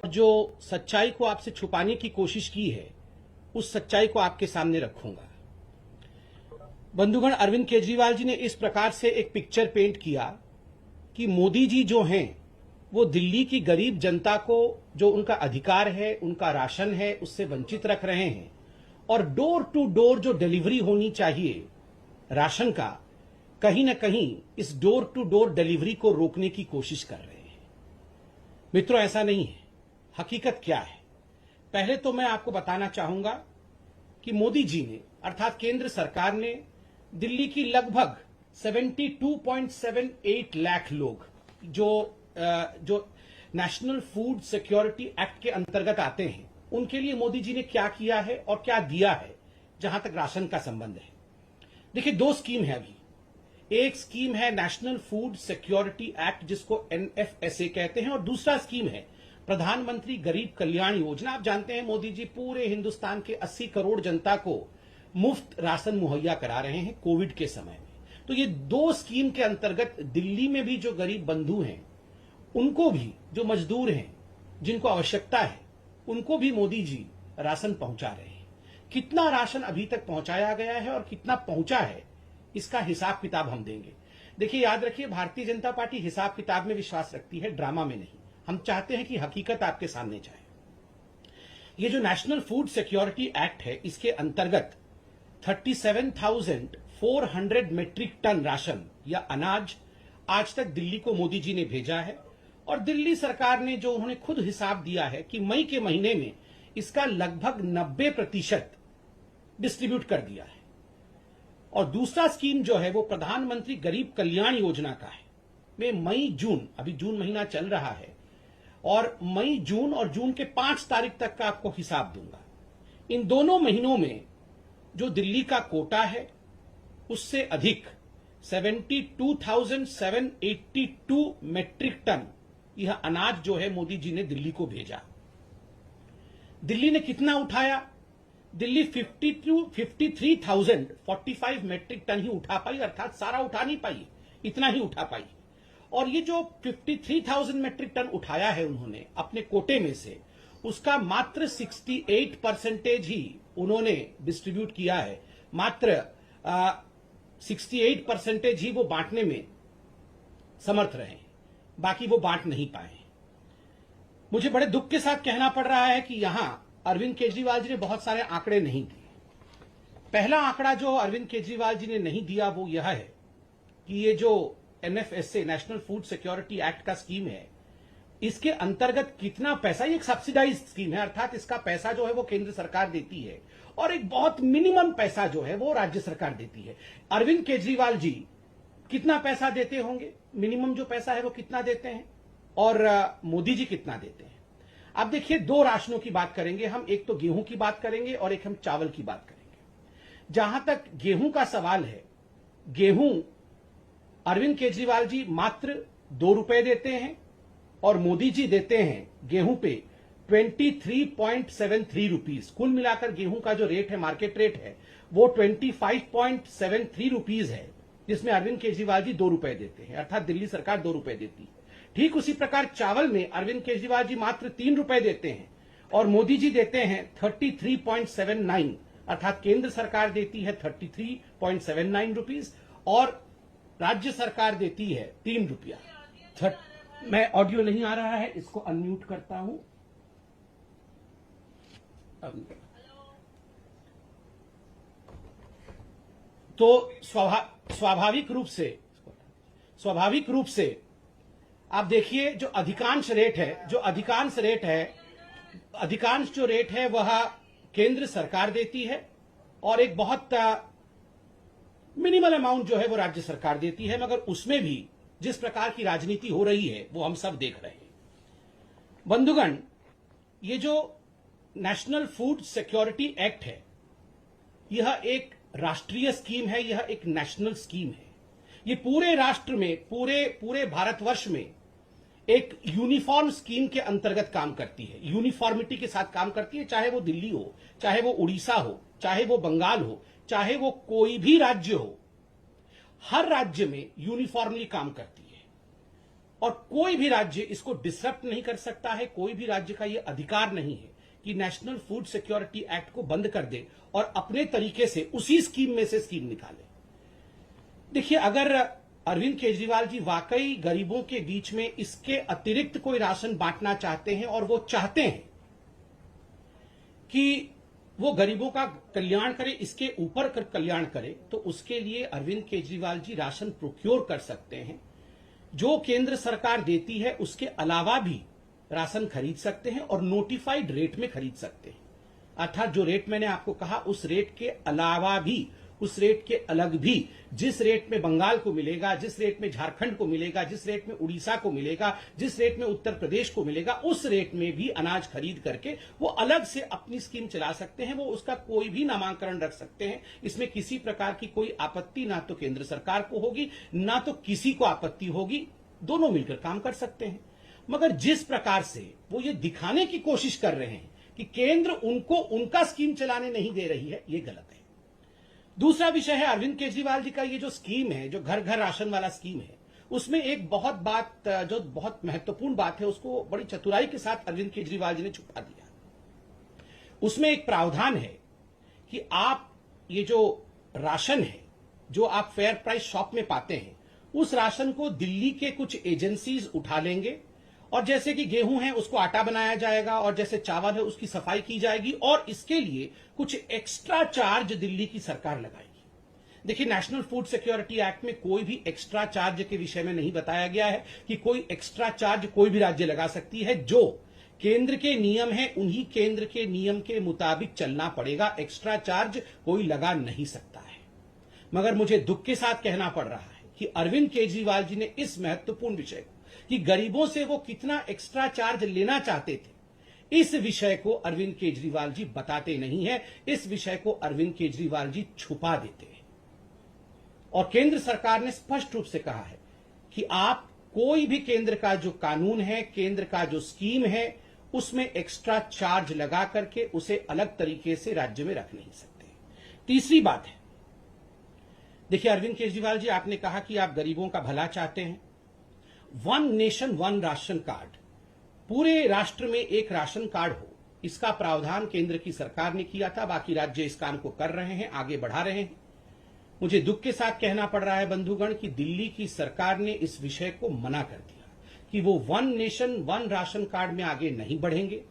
जो सच्चाई को आपसे छुपाने की कोशिश की है उस सच्चाई को आपके सामने रखूंगा। बंधुगण, अरविंद केजरीवाल जी ने इस प्रकार से एक पिक्चर पेंट किया कि मोदी जी जो हैं वो दिल्ली की गरीब जनता को जो उनका अधिकार है, उनका राशन है, उससे वंचित रख रहे हैं और डोर टू डोर जो डिलीवरी होनी चाहिए राशन का, कहीं ना कहीं इस डोर टू डोर डिलीवरी को रोकने की कोशिश कर रहे हैं। मित्रों, ऐसा नहीं है। हकीकत क्या है? पहले तो मैं आपको बताना चाहूंगा कि मोदी जी ने अर्थात केंद्र सरकार ने दिल्ली की लगभग 72.78 लाख लोग जो नेशनल फूड सिक्योरिटी एक्ट के अंतर्गत आते हैं, उनके लिए मोदी जी ने क्या किया है और क्या दिया है जहां तक राशन का संबंध है। देखिए, दो स्कीम है अभी। एक स्कीम है नेशनल फूड सिक्योरिटी एक्ट जिसको NFSA कहते हैं और दूसरा स्कीम है प्रधानमंत्री गरीब कल्याण योजना। आप जानते हैं मोदी जी पूरे हिंदुस्तान के 80 करोड़ जनता को मुफ्त राशन मुहैया करा रहे हैं कोविड के समय में। तो ये दो स्कीम के अंतर्गत दिल्ली में भी जो गरीब बंधु हैं, उनको भी, जो मजदूर हैं, जिनको आवश्यकता है, उनको भी मोदी जी राशन पहुंचा रहे हैं। कितना राशन अभी तक पहुंचाया गया है और कितना पहुंचा है, इसका हिसाब किताब हम देंगे। देखिए, याद रखिए, भारतीय जनता पार्टी हिसाब किताब में विश्वास रखती है, ड्रामा में नहीं। हम चाहते हैं कि हकीकत आपके सामने जाए। ये जो नेशनल फूड सिक्योरिटी एक्ट है, इसके अंतर्गत 37,400 मीट्रिक टन राशन या अनाज आज तक दिल्ली को मोदी जी ने भेजा है और दिल्ली सरकार ने जो उन्होंने खुद हिसाब दिया है कि मई के महीने में इसका लगभग 90% डिस्ट्रीब्यूट कर दिया है। और दूसरा स्कीम जो है वो प्रधानमंत्री गरीब कल्याण योजना का है। मैं मई जून, अभी जून महीना चल रहा है, और मई जून और जून के 5 तारीख तक का आपको हिसाब दूंगा। इन दोनों महीनों में जो दिल्ली का कोटा है उससे अधिक 72,782 मीट्रिक टन यह अनाज जो है मोदी जी ने दिल्ली को भेजा। दिल्ली ने कितना उठाया? दिल्ली 53,045 मीट्रिक टन ही उठा पाई, अर्थात सारा उठा नहीं पाई, इतना ही उठा पाई। और ये जो 53,000 मीट्रिक टन उठाया है उन्होंने अपने कोटे में से, उसका मात्र 68% ही उन्होंने डिस्ट्रीब्यूट किया है। मात्र 68% ही वो बांटने में समर्थ रहे, बाकी वो बांट नहीं पाए। मुझे बड़े दुख के साथ कहना पड़ रहा है कि यहां अरविंद केजरीवाल जी ने बहुत सारे आंकड़े नहीं दिए। पहला आंकड़ा जो अरविंद केजरीवाल जी ने नहीं दिया वो यह है कि ये जो NFSA national food security act का स्कीम है, इसके अंतर्गत कितना पैसा, ये एक सब्सिडाइज्ड स्कीम है, अर्थात इसका पैसा जो है वो केंद्र सरकार देती है और एक बहुत मिनिमम पैसा जो है वो राज्य सरकार देती है। अरविंद केजरीवाल जी कितना पैसा देते होंगे, मिनिमम जो पैसा है वो कितना देते हैं, और मोदी जी कितना देते हैं? अब देखिए, दो राशनों की बात करेंगे हम, एक तो गेहूं की बात करेंगे और एक हम चावल की बात करेंगे। जहां तक गेहूं का सवाल है, गेहूं अरविंद केजरीवाल जी मात्र 2 रुपए देते हैं और मोदी जी देते हैं गेहूं पे 23.73 रुपीज। कुल मिलाकर गेहूं का जो रेट है, मार्केट रेट है, वो 25.73 रुपीज है, जिसमें अरविंद केजरीवाल जी 2 रुपए देते हैं, अर्थात दिल्ली सरकार 2 रुपए देती है। ठीक उसी प्रकार चावल में अरविंद केजरीवाल जी मात्र 3 रुपए देते हैं और मोदी जी देते हैं 33.79, अर्थात केंद्र सरकार देती है 33.79 रुपीज और राज्य सरकार देती है 3 रुपया। मैं ऑडियो नहीं आ रहा है, इसको अनम्यूट करता हूं। तो स्वाभाविक रूप से आप देखिए, जो अधिकांश रेट है वह केंद्र सरकार देती है और एक बहुत मिनिमल अमाउंट जो है वो राज्य सरकार देती है, मगर उसमें भी जिस प्रकार की राजनीति हो रही है वो हम सब देख रहे हैं। बंधुगण, ये जो नेशनल फूड सिक्योरिटी एक्ट है, यह एक राष्ट्रीय स्कीम है, यह एक नेशनल स्कीम है। ये पूरे राष्ट्र में, पूरे भारतवर्ष में एक यूनिफॉर्म स्कीम के अंतर्गत काम करती है, यूनिफॉर्मिटी के साथ काम करती है, चाहे वो दिल्ली हो, चाहे वो उड़ीसा हो, चाहे वो बंगाल हो, चाहे वो कोई भी राज्य हो, हर राज्य में यूनिफॉर्मली काम करती है। और कोई भी राज्य इसको डिसरप्ट नहीं कर सकता है। कोई भी राज्य का यह अधिकार नहीं है कि नेशनल फूड सिक्योरिटी एक्ट को बंद कर दे और अपने तरीके से उसी स्कीम में से स्कीम निकाले। देखिए, अगर अरविंद केजरीवाल जी वाकई गरीबों के बीच में इसके अतिरिक्त कोई राशन बांटना चाहते हैं और वो चाहते हैं कि वो गरीबों का कल्याण करे, इसके ऊपर कल्याण करे, तो उसके लिए अरविंद केजरीवाल जी राशन प्रोक्योर कर सकते हैं। जो केंद्र सरकार देती है उसके अलावा भी राशन खरीद सकते हैं और नोटिफाइड रेट में खरीद सकते हैं। अर्थात जो रेट मैंने आपको कहा उस रेट के अलावा भी, उस रेट के अलग भी, जिस रेट में बंगाल को मिलेगा, जिस रेट में झारखंड को मिलेगा, जिस रेट में उड़ीसा को मिलेगा, जिस रेट में उत्तर प्रदेश को मिलेगा, उस रेट में भी अनाज खरीद करके वो अलग से अपनी स्कीम चला सकते हैं। वो उसका कोई भी नामांकन रख सकते हैं। इसमें किसी प्रकार की कोई आपत्ति ना तो केंद्र सरकार को होगी, ना तो किसी को आपत्ति होगी। दोनों मिलकर काम कर सकते हैं। मगर जिस प्रकार से वो ये दिखाने की कोशिश कर रहे हैं कि केंद्र उनको उनका स्कीम चलाने नहीं दे रही है, ये गलत है। दूसरा विषय है अरविंद केजरीवाल जी का ये जो स्कीम है, जो घर घर राशन वाला स्कीम है, उसमें एक जो बहुत महत्वपूर्ण बात है, उसको बड़ी चतुराई के साथ अरविंद केजरीवाल जी ने छुपा दिया। उसमें एक प्रावधान है कि आप ये जो राशन है, जो आप फेयर प्राइस शॉप में पाते हैं, उस राशन को दिल्ली के कुछ एजेंसीज उठा लेंगे और जैसे कि गेहूं है उसको आटा बनाया जाएगा और जैसे चावल है उसकी सफाई की जाएगी और इसके लिए कुछ एक्स्ट्रा चार्ज दिल्ली की सरकार लगाएगी। देखिए, नेशनल फूड सिक्योरिटी एक्ट में कोई भी एक्स्ट्रा चार्ज के विषय में नहीं बताया गया है कि कोई एक्स्ट्रा चार्ज कोई भी राज्य लगा सकती है। जो केंद्र के नियम है उन्हीं केंद्र के नियम के मुताबिक चलना पड़ेगा। एक्स्ट्रा चार्ज कोई लगा नहीं सकता है। मगर मुझे दुख के साथ कहना पड़ रहा है कि अरविंद केजरीवाल जी ने इस महत्वपूर्ण विषय को, कि गरीबों से वो कितना एक्स्ट्रा चार्ज लेना चाहते थे, इस विषय को अरविंद केजरीवाल जी बताते नहीं है। इस विषय को अरविंद केजरीवाल जी छुपा देते हैं। और केंद्र सरकार ने स्पष्ट रूप से कहा है कि आप कोई भी केंद्र का जो कानून है, केंद्र का जो स्कीम है, उसमें एक्स्ट्रा चार्ज लगा करके उसे अलग तरीके से राज्य में रख नहीं सकते। तीसरी बात है, देखिए अरविंद केजरीवाल जी, आपने कहा कि आप गरीबों का भला चाहते हैं। One nation one ration card, पूरे राष्ट्र में एक राशन कार्ड हो, इसका प्रावधान केंद्र की सरकार ने किया था। बाकी राज्य इस काम को कर रहे हैं, आगे बढ़ा रहे हैं। मुझे दुख के साथ कहना पड़ रहा है बंधुगण कि दिल्ली की सरकार ने इस विषय को मना कर दिया कि वो one nation one ration card में आगे नहीं बढ़ेंगे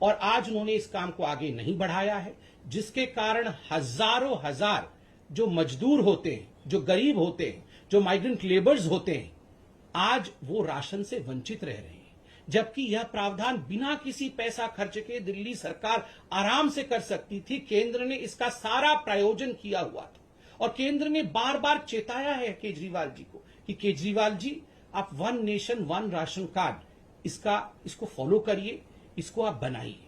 और आज उन्होंने इस काम को आगे नहीं बढ़ाया है, जिसके कारण हजारों हजार जो मजदूर होते हैं, जो गरीब होते हैं, जो माइग्रेंट लेबर्स होते हैं, आज वो राशन से वंचित रह रहे हैं। जबकि यह प्रावधान बिना किसी पैसा खर्च के दिल्ली सरकार आराम से कर सकती थी। केंद्र ने इसका सारा प्रायोजन किया हुआ था और केंद्र ने बार बार चेताया है केजरीवाल जी को कि केजरीवाल जी, आप one nation one ration card इसको फॉलो करिए, इसको आप बनाइए।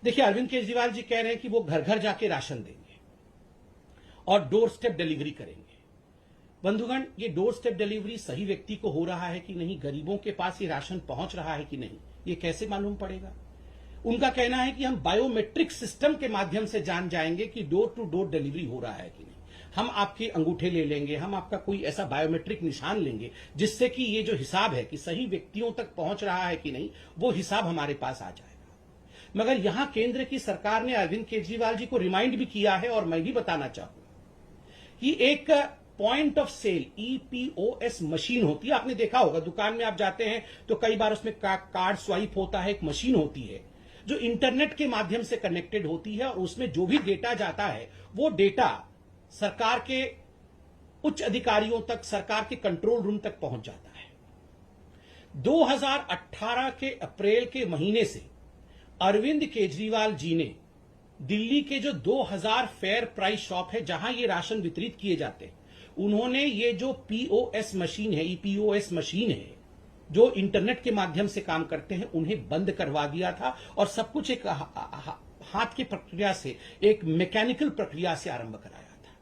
देखिए, अरविंद केजरीवाल जी कह रहे हैं कि वो घर घर जाके राशन देंगे और डोर स्टेप डिलीवरी करेंगे। बंधुगण, ये डोर स्टेप डिलीवरी सही व्यक्ति को हो रहा है कि नहीं, गरीबों के पास ये राशन पहुंच रहा है कि नहीं, ये कैसे मालूम पड़ेगा? उनका कहना है कि हम बायोमेट्रिक सिस्टम के माध्यम से जान जाएंगे कि डोर टू डोर डिलीवरी हो रहा है कि नहीं। हम आपके अंगूठे ले लेंगे, हम आपका कोई ऐसा बायोमेट्रिक निशान लेंगे जिससे कि ये जो हिसाब है कि सही व्यक्तियों तक पहुंच रहा है कि नहीं, वो हिसाब हमारे पास आ जाएगा। मगर यहां केंद्र की सरकार ने अरविंद केजरीवाल जी को रिमाइंड भी किया है और मैं भी बताना चाहूंगा कि एक point of sale EPOS machine होती है। आपने देखा होगा, दुकान में आप जाते हैं तो कई बार उसमें कार्ड स्वाइप होता है, एक मशीन होती है जो इंटरनेट के माध्यम से कनेक्टेड होती है और उसमें जो भी डेटा जाता है वो डेटा सरकार के उच्च अधिकारियों तक, सरकार के कंट्रोल रूम तक पहुंच जाता है। 2018 के अप्रैल के महीने से अरविंद केजरीवाल जी ने दिल्ली के जो 2000 फेयर प्राइस शॉप है जहां ये राशन वितरित किए जाते हैं, उन्होंने ये जो POS मशीन है, EPOS मशीन है, जो इंटरनेट के माध्यम से काम करते हैं, उन्हें बंद करवा दिया था और सब कुछ एक हाथ की प्रक्रिया से, एक मैकेनिकल प्रक्रिया से आरंभ कराया था।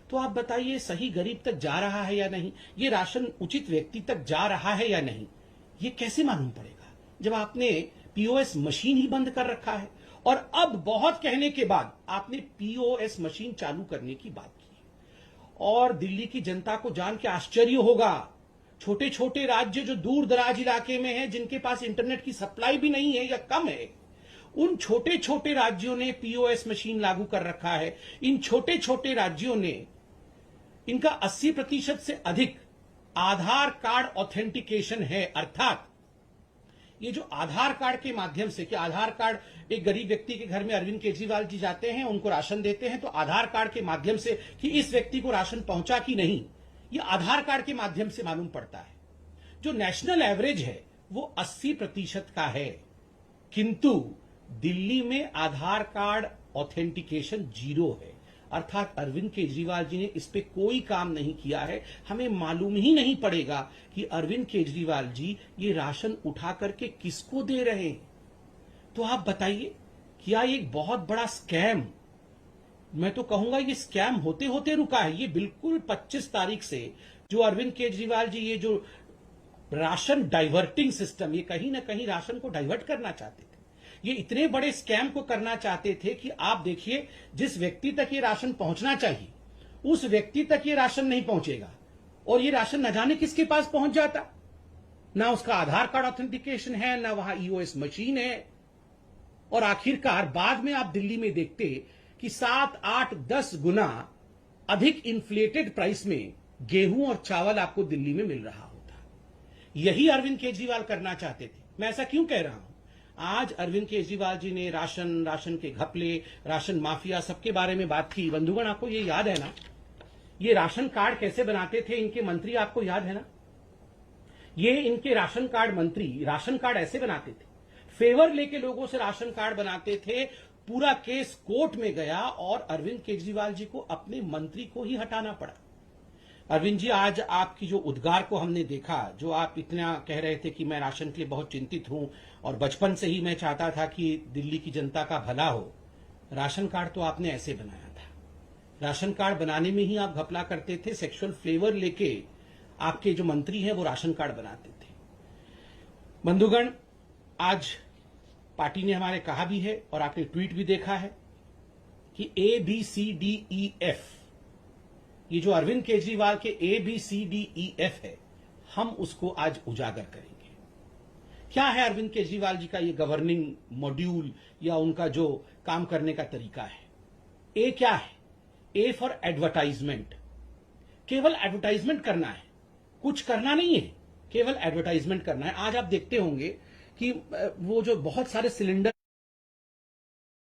तो आप बताइए, सही गरीब तक जा रहा है या नहीं, ये राशन उचित व्यक्ति तक जा रहा है या नहीं, ये कैसे मालूम पड़ेगा जब आपने POS मशीन ही बंद कर रखा है? और अब बहुत कहने के बाद आपने POS मशीन चालू करने की बात की और दिल्ली की जनता को जान के आश्चर्य होगा छोटे छोटे राज्य जो दूर दराज इलाके में हैं, जिनके पास इंटरनेट की सप्लाई भी नहीं है या कम है, उन छोटे छोटे राज्यों ने पीओएस मशीन लागू कर रखा है। इन छोटे छोटे राज्यों ने इनका 80% से अधिक आधार कार्ड ऑथेंटिकेशन है। अर्थात ये जो आधार कार्ड के माध्यम से, कि आधार कार्ड एक गरीब व्यक्ति के घर में अरविंद केजरीवाल जी जाते हैं, उनको राशन देते हैं, तो आधार कार्ड के माध्यम से कि इस व्यक्ति को राशन पहुंचा कि नहीं, ये आधार कार्ड के माध्यम से मालूम पड़ता है। जो नेशनल एवरेज है वो 80% का है, किंतु दिल्ली में आधार कार्ड ऑथेंटिकेशन 0 है। अर्थात अरविंद केजरीवाल जी ने इस पे कोई काम नहीं किया है। हमें मालूम ही नहीं पड़ेगा कि अरविंद केजरीवाल जी ये राशन उठा करके किसको दे रहे हैं। तो आप बताइए, क्या ये एक बहुत बड़ा स्कैम, मैं तो कहूंगा ये स्कैम होते होते रुका है। ये बिल्कुल 25 तारीख से जो अरविंद केजरीवाल जी ये जो राशन डाइवर्टिंग सिस्टम, ये कहीं ना कहीं राशन को डाइवर्ट करना चाहते थे। ये इतने बड़े स्कैम को करना चाहते थे कि आप देखिए, जिस व्यक्ति तक ये राशन पहुंचना चाहिए उस व्यक्ति तक ये राशन नहीं पहुंचेगा, और ये राशन न जाने किसके पास पहुंच जाता। ना उसका आधार कार्ड ऑथेंटिकेशन है, ना वहां ईओएस मशीन है, और आखिरकार बाद में आप दिल्ली में देखते कि 7, 8, 10 गुना अधिक इन्फ्लेटेड प्राइस में गेहूं और चावल आपको दिल्ली में मिल रहा होता। यही अरविंद केजरीवाल करना चाहते थे। मैं ऐसा क्यों कह रहा हूं? आज अरविंद केजरीवाल जी ने राशन के घपले, राशन माफिया, सबके बारे में बात की। बंधुगण, आपको ये याद है ना, ये राशन कार्ड कैसे बनाते थे इनके मंत्री, आपको याद है ना? ये इनके राशन कार्ड मंत्री राशन कार्ड ऐसे बनाते थे, फेवर लेके लोगों से राशन कार्ड बनाते थे। पूरा केस कोर्ट में गया और अरविंद केजरीवाल जी को अपने मंत्री को ही हटाना पड़ा। अरविंद जी, आज आपकी जो उद्गार को हमने देखा, जो आप इतना कह रहे थे कि मैं राशन के लिए बहुत चिंतित हूं और बचपन से ही मैं चाहता था कि दिल्ली की जनता का भला हो, राशन कार्ड तो आपने ऐसे बनाया था। राशन कार्ड बनाने में ही आप घपला करते थे, सेक्सुअल फ्लेवर लेके आपके जो मंत्री हैं वो राशन कार्ड बनाते थे। बंधुगण, आज पार्टी ने हमारे कहा भी है और आपने ट्वीट भी देखा है कि ABCDEF, ये जो अरविंद केजरीवाल के ABCDEF है, हम उसको आज उजागर करेंगे। क्या है अरविंद केजरीवाल जी का ये गवर्निंग मॉड्यूल या उनका जो काम करने का तरीका है? ए क्या है? ए फॉर एडवर्टाइजमेंट। केवल एडवर्टाइजमेंट करना है, कुछ करना नहीं है, केवल एडवर्टाइजमेंट करना है। आज आप देखते होंगे कि वो जो बहुत सारे सिलेंडर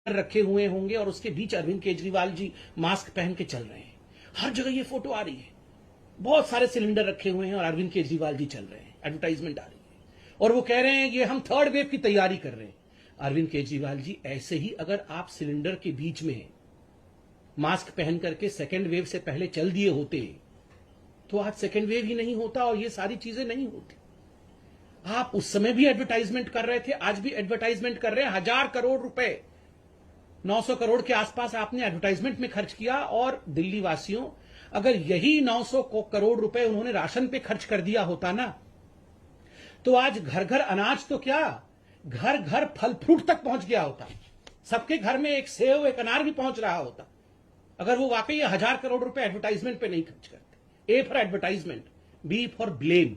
रखे हुए होंगे और उसके बीच अरविंद केजरीवाल जी मास्क पहन के चल रहे हैं। हर जगह ये फोटो आ रही है, बहुत सारे सिलेंडर रखे हुए हैं और अरविंद केजरीवाल जी चल रहे हैं, एडवर्टाइजमेंट आ रही है, और वो कह रहे हैं ये हम 3rd वेव की तैयारी कर रहे हैं। अरविंद केजरीवाल जी, ऐसे ही अगर आप सिलेंडर के बीच में मास्क पहन करके 2nd वेव से पहले चल दिए होते तो आज 2nd वेव ही नहीं होता और ये सारी चीजें नहीं होती। आप उस समय भी एडवर्टाइजमेंट कर रहे थे, आज भी एडवर्टाइजमेंट कर रहे हैं। 1000 करोड़ रुपए, 900 करोड़ के आसपास आपने एडवर्टाइजमेंट में खर्च किया। और दिल्ली वासियों, अगर यही 900 करोड़ रुपए उन्होंने राशन पे खर्च कर दिया होता ना, तो आज घर घर अनाज तो क्या, घर घर फल फ्रूट तक पहुंच गया होता। सबके घर में एक सेव, एक अनार भी पहुंच रहा होता, अगर वो वाकई 1000 करोड़ रुपए एडवर्टाइजमेंट पे नहीं खर्च करते। A for advertisement, B for blame.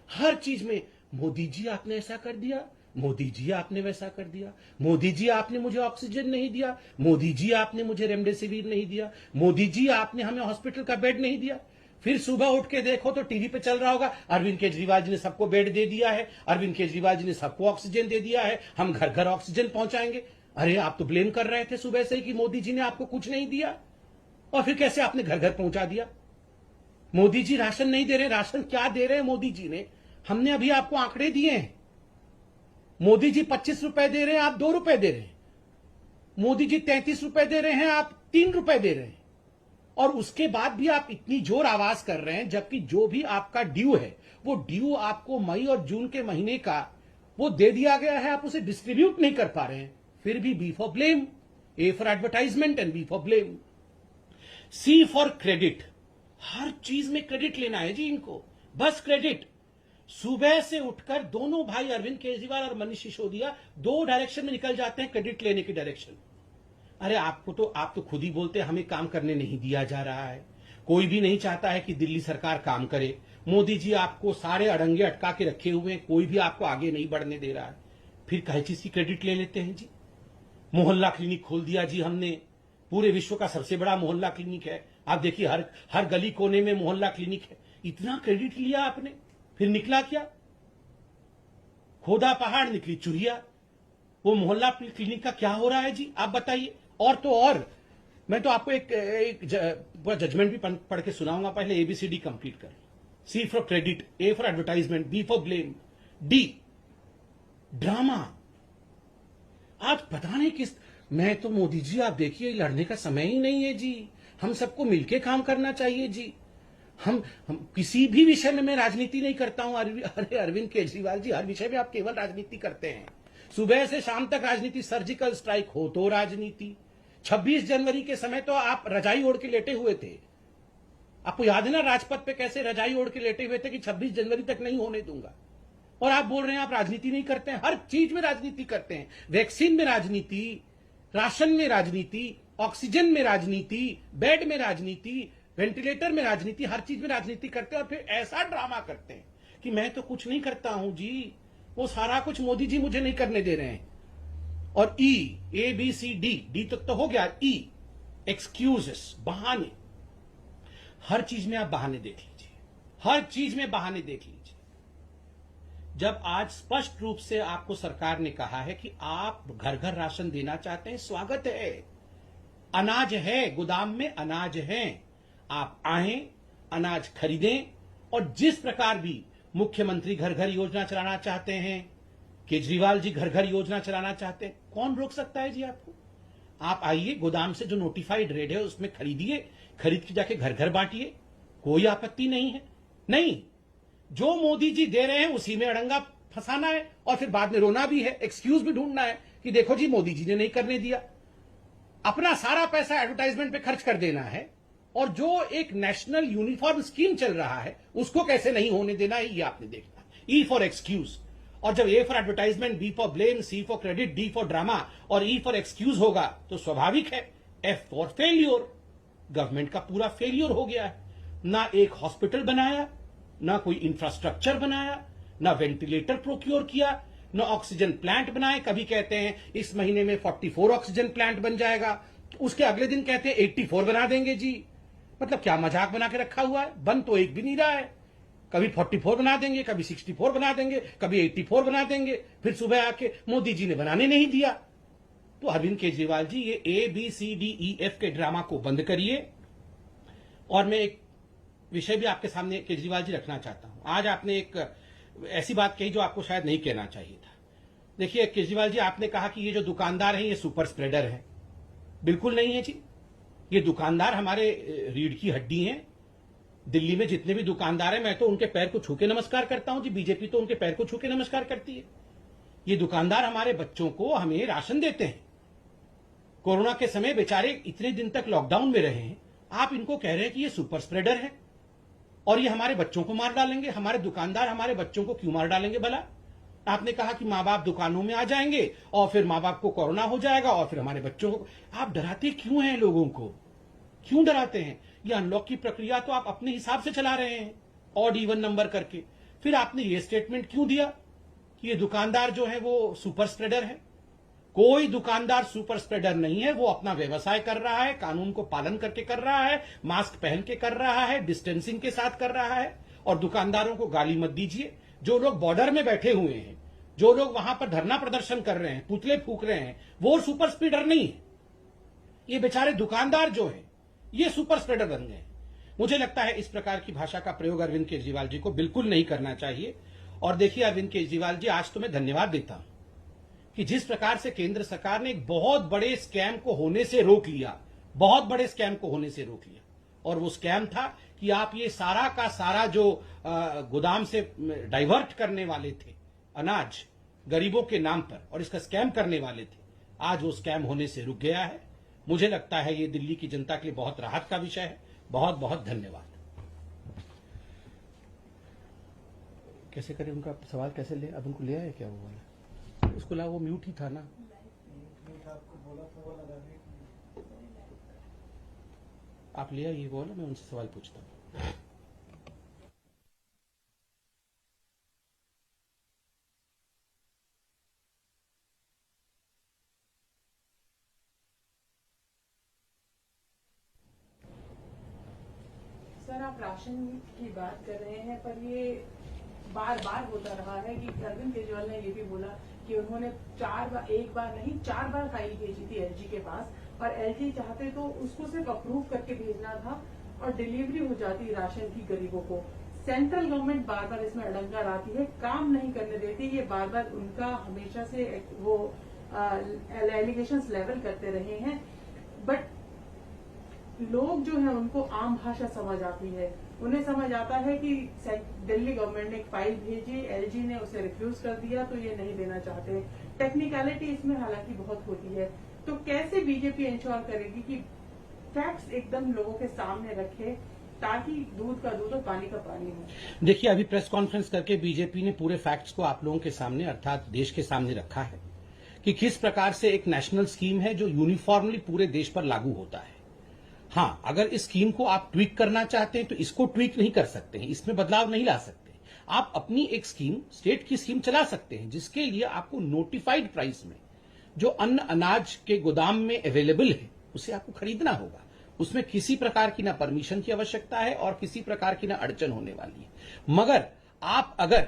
हर चीज में मोदी जी आपने ऐसा कर दिया, मोदी जी आपने वैसा कर दिया, मोदी जी आपने मुझे ऑक्सीजन नहीं दिया, मोदी जी आपने मुझे रेमडेसिविर नहीं दिया, मोदी जी आपने हमें हॉस्पिटल का बेड नहीं दिया। फिर सुबह उठ के देखो तो टीवी पे चल रहा होगा, अरविंद केजरीवाल जी ने सबको बेड दे दिया है, अरविंद केजरीवाल जी ने सबको ऑक्सीजन दे दिया है, हम घर घर ऑक्सीजन पहुंचाएंगे। अरे आप तो ब्लेम कर रहे थे सुबह से ही कि मोदी जी ने आपको कुछ नहीं दिया, और फिर कैसे आपने घर घर पहुंचा दिया? मोदी जी राशन नहीं दे रहे, राशन क्या दे रहे हैं मोदी जी ने? हमने अभी आपको आंकड़े दिए हैं। मोदी जी 25 रुपए दे रहे हैं, आप 2 रुपए दे रहे हैं। मोदी जी 33 रुपए दे रहे हैं, आप 3 रुपए दे रहे हैं। और उसके बाद भी आप इतनी जोर आवाज कर रहे हैं, जबकि जो भी आपका ड्यू है वो ड्यू आपको मई और जून के महीने का वो दे दिया गया है, आप उसे डिस्ट्रीब्यूट नहीं कर पा रहे हैं। फिर भी B for blame, A for advertisement and B for blame. C for credit. हर चीज में क्रेडिट लेना है जी इनको, बस क्रेडिट। सुबह से उठकर दोनों भाई अरविंद केजरीवाल और मनीष सिसोदिया 2 डायरेक्शन में निकल जाते हैं, क्रेडिट लेने की डायरेक्शन। अरे आप तो खुद ही बोलते हैं हमें काम करने नहीं दिया जा रहा है, कोई भी नहीं चाहता है कि दिल्ली सरकार काम करे। मोदी जी आपको सारे अड़ंगे अटका के रखे हुए हैं, कोई भी आपको आगे नहीं बढ़ने दे रहा है, फिर कहे चीज की क्रेडिट ले लेते हैं जी। मोहल्ला क्लिनिक खोल दिया जी हमने, पूरे विश्व का सबसे बड़ा मोहल्ला क्लिनिक है। आप देखिए हर गली कोने में मोहल्ला क्लिनिक है। इतना क्रेडिट लिया आपने, फिर निकला क्या? खोदा पहाड़ निकली चुरिया। वो मोहल्ला क्लिनिक का क्या हो रहा है जी, आप बताइए। और तो और मैं तो आपको एक जजमेंट भी पढ़ के सुनाऊंगा, पहले एबीसीडी कंप्लीट कर। C for credit, A for advertisement, B for blame, D drama. आज पता नहीं किस, मैं तो मोदी जी आप देखिए लड़ने का समय ही नहीं है जी। हम सबको मिलके काम करना चाहिए जी। हम किसी भी विषय में मैं राजनीति नहीं करता हूं। अरे अरविंद केजरीवाल जी, हर विषय में आप केवल राजनीति करते हैं। सुबह से शाम तक राजनीति, सर्जिकल स्ट्राइक हो तो राजनीति। 26 जनवरी के समय तो आप रजाई ओढ़ के लेटे हुए थे। आपको याद है ना राजपथ पे कैसे रजाई ओढ़ के लेटे हुए थे कि 26 जनवरी तक नहीं होने दूंगा। और आप बोल रहे हैं आप राजनीति नहीं करते हैं। हर चीज में राजनीति करते हैं। वैक्सीन में राजनीति, राशन में राजनीति, ऑक्सीजन में राजनीति, बेड में राजनीति, वेंटिलेटर में राजनीति, हर चीज में राजनीति करते हैं। और फिर ऐसा ड्रामा करते हैं कि मैं तो कुछ नहीं करता हूं जी, वो सारा कुछ मोदी जी मुझे नहीं करने दे रहे हैं। और ए बी सी डी तक तो हो गया। ई एक्सक्यूजेस, बहाने। हर चीज में आप बहाने देख लीजिए, हर चीज में बहाने देख लीजिए। जब आज स्पष्ट रूप से आपको सरकार ने कहा है कि आप घर घर राशन देना चाहते हैं, स्वागत है। अनाज है, गोदाम में अनाज है, आप आए, अनाज खरीदें। और जिस प्रकार भी मुख्यमंत्री घर घर योजना चलाना चाहते हैं, केजरीवाल जी घर घर योजना चलाना चाहते हैं, कौन रोक सकता है जी आपको? आप आइए, गोदाम से जो नोटिफाइड रेट है उसमें खरीदिए, खरीद के जाके घर घर बांटिए, कोई आपत्ति नहीं है। नहीं, जो मोदी जी दे रहे हैं उसी में अड़ंगा फंसाना है और फिर बाद में रोना भी है, एक्सक्यूज भी ढूंढना है कि देखो जी मोदी जी ने नहीं करने दिया। अपना सारा पैसा एडवर्टाइजमेंट पे खर्च कर देना है। और जो एक नेशनल यूनिफॉर्म स्कीम चल रहा है उसको कैसे नहीं होने देना है, ये आपने देखना। E for excuse. और जब A for advertisement, B for blame, C for credit, D for drama और ई फॉर एक्सक्यूज होगा तो स्वाभाविक है एफ फॉर फेल्योर। गवर्नमेंट का पूरा फेल्योर हो गया है। ना एक हॉस्पिटल बनाया, ना कोई इंफ्रास्ट्रक्चर बनाया, ना वेंटिलेटर प्रोक्योर किया, ना ऑक्सीजन प्लांट बनाए। कभी कहते हैं इस महीने में 44 ऑक्सीजन प्लांट बन जाएगा, उसके अगले दिन कहते हैं 84 बना देंगे जी। मतलब क्या मजाक बना के रखा हुआ है? बन तो एक भी नहीं रहा है। कभी 44 बना देंगे, कभी 64 बना देंगे, कभी 84 बना देंगे, फिर सुबह आके मोदी जी ने बनाने नहीं दिया। तो अरविंद केजरीवाल जी, ये A B C D E F के ड्रामा को बंद करिए। और मैं एक विषय भी आपके सामने केजरीवाल जी रखना चाहता हूं। आज आपने एक ऐसी बात कही जो आपको शायद नहीं कहना चाहिए था। देखिए केजरीवाल जी, आपने कहा कि ये जो दुकानदार हैं ये सुपर स्प्रेडर हैं। बिल्कुल नहीं है जी। ये दुकानदार हमारे रीढ़ की हड्डी हैं। दिल्ली में जितने भी दुकानदार हैं मैं तो उनके पैर को छू के नमस्कार करता हूं जी। बीजेपी तो उनके पैर को छू के नमस्कार करती है। ये दुकानदार हमारे बच्चों को, हमें राशन देते हैं। कोरोना के समय बेचारे इतने दिन तक लॉकडाउन में रहे हैं, आप इनको कह रहे हैं कि ये सुपर स्प्रेडर है और ये हमारे बच्चों को मार डालेंगे। हमारे दुकानदार हमारे बच्चों को क्यों मार डालेंगे भला? आपने कहा कि मां बाप दुकानों में आ जाएंगे और फिर मां बाप को कोरोना हो जाएगा और फिर हमारे बच्चों को। आप डराते क्यों हैं लोगों को? क्यों डराते हैं? ये अनलॉक की प्रक्रिया तो आप अपने हिसाब से चला रहे हैं, ऑड इवन नंबर करके। फिर आपने ये स्टेटमेंट क्यों दिया कि ये दुकानदार जो है वो सुपर स्प्रेडर है? कोई दुकानदार सुपर स्प्रेडर नहीं है। वो अपना व्यवसाय कर रहा है, कानून को पालन करके कर रहा है, मास्क पहन के कर रहा है, डिस्टेंसिंग के साथ कर रहा है। और दुकानदारों को गाली मत दीजिए। जो लोग बॉर्डर में बैठे हुए हैं, जो लोग वहां पर धरना प्रदर्शन कर रहे हैं, पुतले फूक रहे हैं, वो सुपर स्प्रेडर नहीं है। ये बेचारे दुकानदार जो है ये सुपर स्प्रेडर बन गए। मुझे लगता है इस प्रकार की भाषा का प्रयोग अरविंद केजरीवाल जी को बिल्कुल नहीं करना चाहिए। और देखिए अरविंद केजरीवाल जी, आज तो मैं धन्यवाद देता हूं कि जिस प्रकार से केंद्र सरकार ने एक बहुत बड़े स्कैम को होने से रोक लिया, बहुत बड़े स्कैम को होने से रोक लिया। और वो स्कैम था कि आप ये सारा का सारा जो गोदाम से डाइवर्ट करने वाले थे अनाज गरीबों के नाम पर और इसका स्कैम करने वाले थे, आज वो स्कैम होने से रुक गया है। मुझे लगता है ये दिल्ली की जनता के लिए बहुत राहत का विषय है। बहुत बहुत धन्यवाद। कैसे करें उनका सवाल कैसे ले? अब उनको लिया है क्या वो वाला? उसको ला, वो म्यूट ही था ना। आप लिया ये बोला, मैं उनसे सवाल पूछता हूँ। सर, आप राशन की बात कर रहे हैं, पर ये बार बार होता रहा है कि अरविंद केजरीवाल ने ये भी बोला कि उन्होंने एक बार नहीं 4 बार फाइल भेजी थी एलजी के पास, और एलजी चाहते तो उसको सिर्फ अप्रूव करके भेजना था और डिलीवरी हो जाती राशन की गरीबों को। सेंट्रल गवर्नमेंट बार बार इसमें अड़ंगा लाती है, काम नहीं करने देती। ये बार बार उनका हमेशा से वो एलिगेशंस लेवल करते रहे हैं, बट लोग जो है उनको आम भाषा समझ आती है। उन्हें समझ आता है कि दिल्ली गवर्नमेंट ने एक फाइल भेजी, एलजी ने उसे रिफ्यूज कर दिया, तो ये नहीं देना चाहते। टेक्निकलिटी इसमें हालांकि बहुत होती है। तो कैसे बीजेपी इंश्योर करेगी कि फैक्ट्स एकदम लोगों के सामने रखे, ताकि दूध का दूध और पानी का पानी हो? देखिए, अभी प्रेस कॉन्फ्रेंस करके बीजेपी ने पूरे फैक्ट्स को आप लोगों के सामने अर्थात देश के सामने रखा है कि किस प्रकार से एक नेशनल स्कीम है जो यूनिफॉर्मली पूरे देश पर लागू होता है। हाँ, अगर इस स्कीम को आप ट्वीक करना चाहते हैं तो इसको ट्वीक नहीं कर सकते हैं, इसमें बदलाव नहीं ला सकते। आप अपनी एक स्कीम, स्टेट की स्कीम चला सकते हैं, जिसके लिए आपको नोटिफाइड प्राइस में जो अन्न अनाज के गोदाम में अवेलेबल है उसे आपको खरीदना होगा। उसमें किसी प्रकार की ना परमिशन की आवश्यकता है और किसी प्रकार की ना अड़चन होने वाली है। मगर आप अगर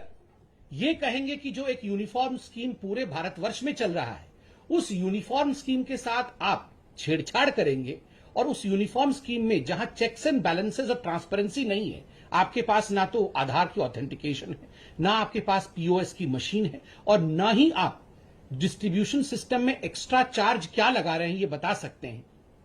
ये कहेंगे कि जो एक यूनिफॉर्म स्कीम पूरे भारतवर्ष में चल रहा है, उस यूनिफॉर्म स्कीम के साथ आप छेड़छाड़ करेंगे और उस यूनिफॉर्म स्कीम में जहां चेक्स एंड बैलेंसेस और ट्रांसपेरेंसी नहीं है, आपके पास ना तो आधार की ऑथेंटिकेशन है, ना आपके पास पीओएस की मशीन है, और ना ही आप डिस्ट्रीब्यूशन सिस्टम में एक्स्ट्रा चार्ज क्या लगा रहे हैं ये बता सकते हैं,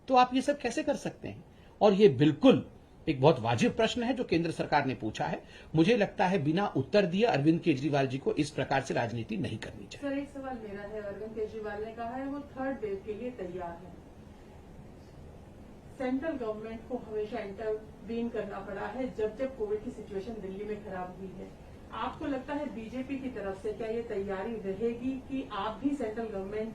तो आप ये सब कैसे कर सकते हैं? और ये बिल्कुल एक बहुत वाजिब प्रश्न है जो केंद्र सरकार ने पूछा है। मुझे लगता है बिना उत्तर दिए अरविंद केजरीवाल जी को इस प्रकार से राजनीति नहीं करनी चाहिए। सर, एक सवाल मेरा है। अरविंद केजरीवाल ने कहा है वो थर्ड वेव के लिए तैयार है। सेंट्रल गवर्नमेंट को हमेशा इंटरवीन करना पड़ा है जब जब कोविड की सिचुएशन दिल्ली में खराब हुई है। आपको लगता है बीजेपी की तरफ से क्या ये तैयारी रहेगी कि आप भी सेंट्रल गवर्नमेंट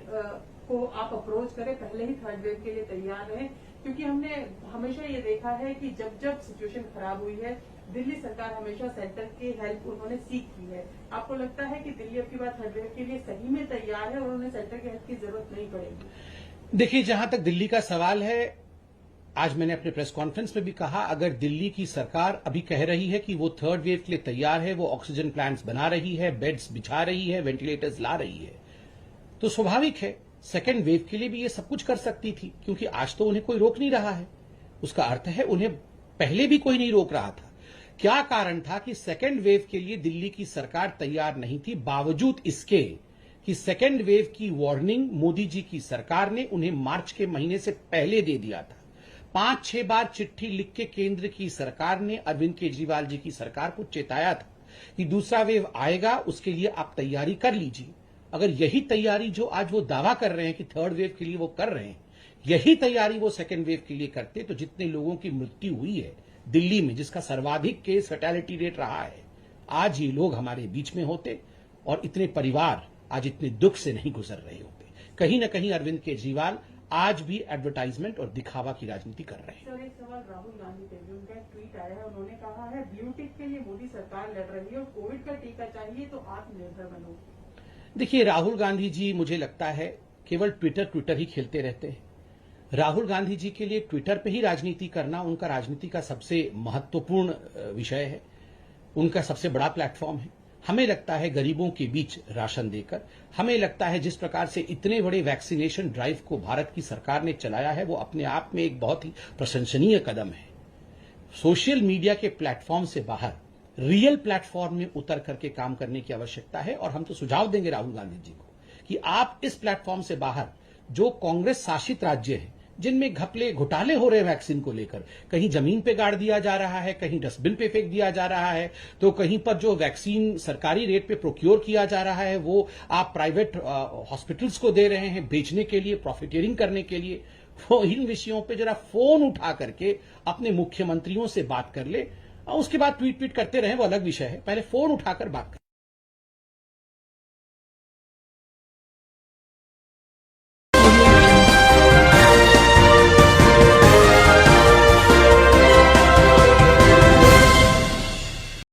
को आप अप्रोच करें, पहले ही थर्ड वेव के लिए तैयार रहें? क्योंकि हमने हमेशा ये देखा है कि जब जब सिचुएशन खराब हुई है, दिल्ली सरकार हमेशा सेंटर की हेल्प उन्होंने सीख की है। आपको लगता है कि दिल्ली अब की बार थर्ड वेव के लिए सही में तैयार है और उन्हें सेंटर की हेल्प की जरूरत नहीं पड़ेगी? देखिए, जहां तक दिल्ली का सवाल है, आज मैंने अपने प्रेस कॉन्फ्रेंस में भी कहा, अगर दिल्ली की सरकार अभी कह रही है कि वो थर्ड वेव के लिए तैयार है, वो ऑक्सीजन प्लांट्स बना रही है, बेड्स बिछा रही है, वेंटिलेटर्स ला रही है, तो स्वाभाविक है सेकेंड वेव के लिए भी ये सब कुछ कर सकती थी, क्योंकि आज तो उन्हें कोई रोक नहीं रहा है। उसका अर्थ है उन्हें पहले भी कोई नहीं रोक रहा था। क्या कारण था कि सेकेंड वेव के लिए दिल्ली की सरकार तैयार नहीं थी, बावजूद इसके कि सेकेंड वेव की वार्निंग मोदी जी की सरकार ने उन्हें मार्च के महीने से पहले दे दिया था। 5-6 बार चिट्ठी लिख के केंद्र की सरकार ने अरविंद केजरीवाल जी की सरकार को चेताया था कि दूसरा वेव आएगा, उसके लिए आप तैयारी कर लीजिए। अगर यही तैयारी जो आज वो दावा कर रहे हैं कि थर्ड वेव के लिए वो कर रहे हैं, यही तैयारी वो सेकेंड वेव के लिए करते, तो जितने लोगों की मृत्यु हुई है दिल्ली में, जिसका सर्वाधिक केस फैटेलिटी रेट रहा है, आज ये लोग हमारे बीच में होते और इतने परिवार आज इतने दुख से नहीं गुजर रहे होते। कहीं ना कहीं अरविंद केजरीवाल आज भी एडवर्टाइजमेंट और दिखावा की राजनीति कर रहे हैं। सर, एक सवाल राहुल गांधी पे भी, उनका एक ट्वीट आया है, उन्होंने कहा है ब्लू टिक के लिए मोदी सरकार लड़ रही है और कोविड का टीका चाहिए तो आत्मनिर्भर बनो। देखिए, राहुल गांधी जी मुझे लगता है केवल ट्विटर ही खेलते रहते हैं। राहुल गांधी जी के लिए ट्विटर पे ही राजनीति करना उनका राजनीति का सबसे महत्वपूर्ण विषय है, उनका सबसे बड़ा प्लेटफॉर्म है। हमें लगता है गरीबों के बीच राशन देकर, हमें लगता है जिस प्रकार से इतने बड़े वैक्सीनेशन ड्राइव को भारत की सरकार ने चलाया है, वो अपने आप में एक बहुत ही प्रशंसनीय कदम है। सोशल मीडिया के प्लेटफॉर्म से बाहर रियल प्लेटफॉर्म में उतर करके काम करने की आवश्यकता है, और हम तो सुझाव देंगे राहुल गांधी जी को कि आप इस प्लेटफॉर्म से बाहर जो कांग्रेस शासित राज्य हैं, जिनमें घपले घोटाले हो रहे हैं वैक्सीन को लेकर, कहीं जमीन पे गाड़ दिया जा रहा है, कहीं डस्टबिन पे फेंक दिया जा रहा है, तो कहीं पर जो वैक्सीन सरकारी रेट पे प्रोक्योर किया जा रहा है वो आप प्राइवेट हॉस्पिटल्स को दे रहे हैं बेचने के लिए, प्रॉफिटियरिंग करने के लिए। वो इन विषयों पे जरा फोन उठा करके अपने मुख्यमंत्रियों से बात कर ले, उसके बाद ट्वीट करते रहे वो अलग विषय है, पहले फोन उठाकर बात कर।